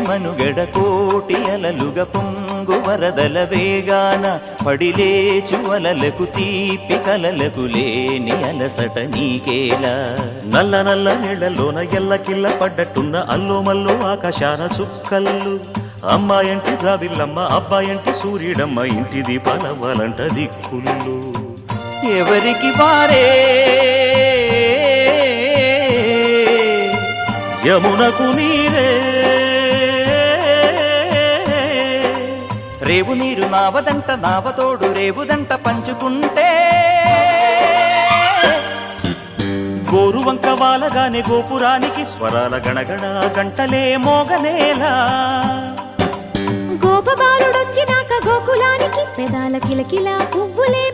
మనుగడ కోటి అలలుగ పొంగు వరదల వేగాన పడిలేచు అలలకు తీపి కలలకు లేని అలసట నీకేలా నల్ల నల్ల నీళ్లలోన ఎల్లకిల్ల పడ్డట్టున్న అల్లో మల్లో ఆకాశాన చుక్కల్లు అమ్మాయంటి జాబిల్లమ్మ అబ్బాయంటి సూర్యుడమ్మ ఇంటి దీపాలవ్వాలంట దిక్కుళ్ళు ఎవరికి వారే యమునకు నీరే రేవు నీరు నావదంట నావతోడు రేవుదంట పంచుకుంటే గోరువంక వాలగానే గోపురానికి స్వరాల గణగణ గంటలే మోగనేలా గోపబాలుడొచ్చినాక గోకులానికి పెదాల కిలకిలా పువ్వులే